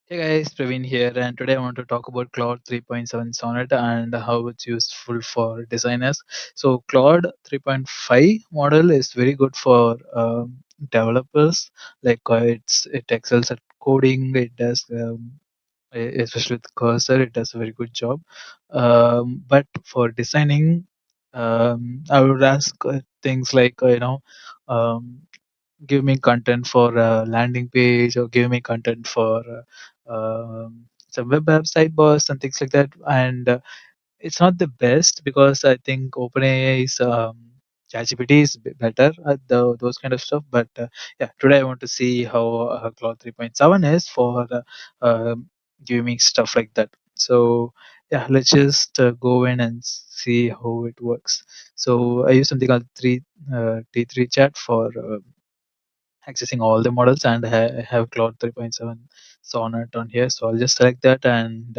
Hey guys, Praveen here, and today I want to talk about Claude 3.7 Sonnet and how it's useful for designers. So, Claude 3.5 model is very good for developers. It excels at coding. It does, especially with cursor, it does a very good job. But for designing, I would ask things like um, give me content for a landing page or give me content for some web app sidebars and things like that. And it's not the best because I think OpenAI's ChatGPT is better at those kind of stuff. But yeah, today I want to see how Claude 3.7 is for giving stuff like that. So yeah, let's just go in and see how it works. So I use something called T3 chat for accessing all the models, and I have Claude 3.7 Sonnet on here. So I'll just select that and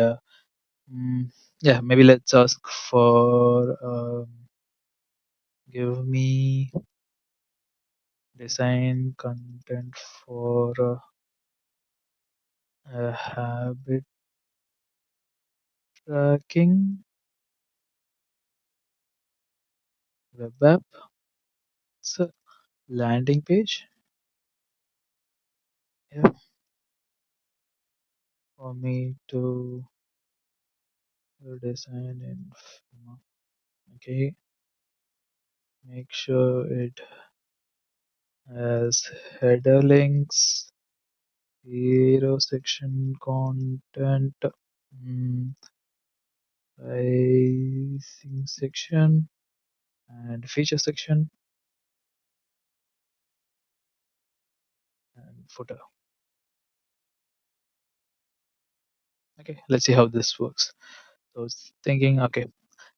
mm, yeah, maybe let's ask for give me design content for habit tracking web app. So landing page. Yeah, for me to design in Figma. Okay, make sure it has header links, hero section content, mm, pricing section, and feature section, and footer. Okay, let's see how this works. So it's thinking, okay,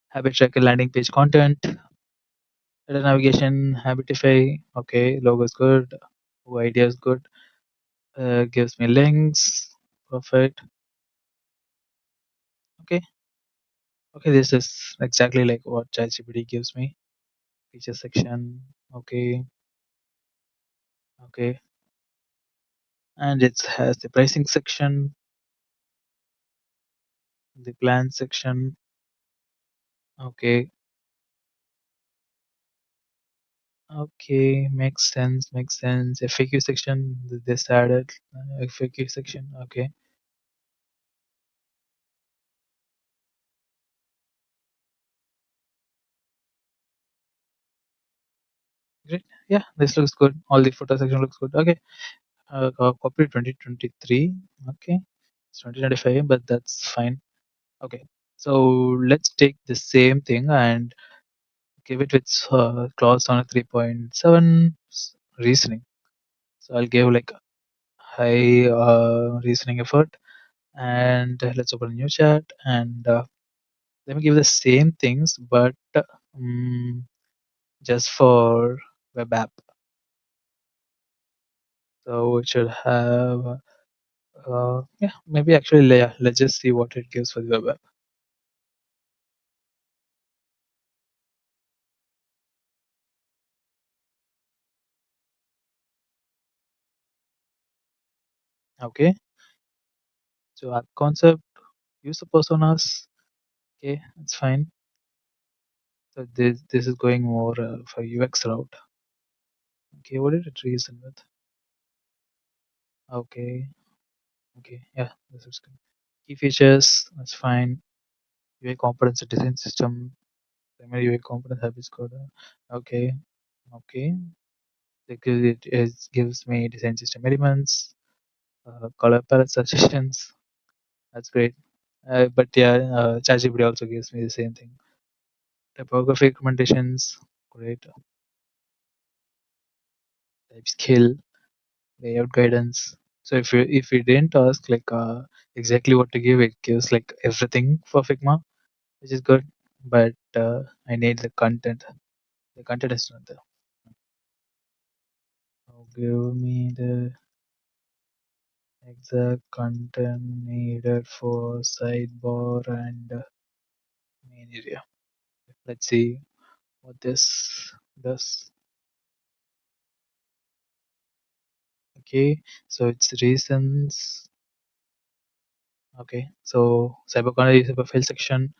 habit tracker landing page content, header navigation, habitify, okay, logo is good, idea is good, gives me links, perfect. Okay, okay, this is exactly like what ChatGPT gives me. Feature section, okay, okay, and it has the pricing section, the plan section, okay, okay, makes sense, makes sense. FAQ section, this added FAQ section, okay, great. Yeah, this looks good. All the photo section looks good. Okay, copy 2023. Okay, it's 2025, but that's fine. Okay, so let's take the same thing and give it with clause on a 3.7 reasoning. So I'll give like high reasoning effort, and let's open a new chat and let me give the same things, but just for web app. So it should have, yeah, maybe actually, yeah, let's just see what it gives for the web app. Okay, so app concept, user personas, okay, it's fine. So this is going more for UX route. Okay, what did it reason with? Okay, okay, yeah, this is good. Key features, that's fine. UI components, design system, primary UI component habits code. Okay, okay. Gives me design system elements, color palette suggestions. That's great. But yeah, ChatGPT also gives me the same thing. Typography recommendations, great. Type skill, layout guidance. So if you didn't ask like exactly what to give, it gives like everything for Figma, which is good. But I need the content. The content is not there. So give me the exact content needed for sidebar and main area. Let's see what this does. Okay, so it's reasons. Okay, so CyberConnect user profile section,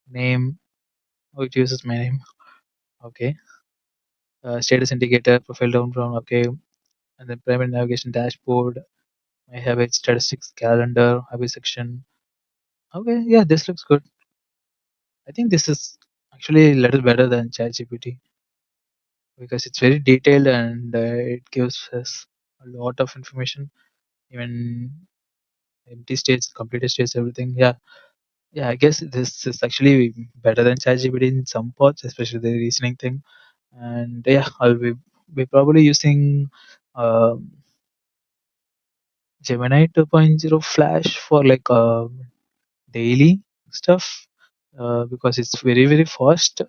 name, oh, it uses my name. Okay, status indicator, profile down from, okay, and then primary navigation dashboard. I have a statistics calendar, hobby section. Okay, yeah, this looks good. I think this is actually a little better than ChatGPT because it's very detailed and it gives us a lot of information, even empty states, completed states, everything. Yeah, yeah. I guess this is actually better than ChatGPT in some parts, especially the reasoning thing. And yeah, I'll be probably using um Gemini 2.0 Flash for like daily stuff because it's very very fast,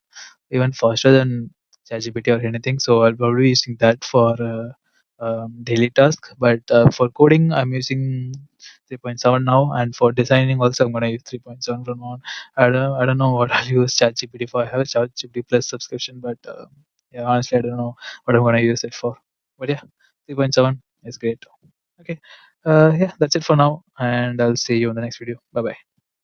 even faster than ChatGPT or anything. So I'll probably be using that for daily task. But for coding, I'm using 3.7 now, and for designing also I'm gonna use 3.7 from now on. I don't know what I'll use ChatGPT for. I have a ChatGPT Plus subscription, but yeah, honestly I don't know what I'm gonna use it for. But yeah, 3.7 is great. Okay, yeah, that's it for now, and I'll see you in the next video. Bye bye.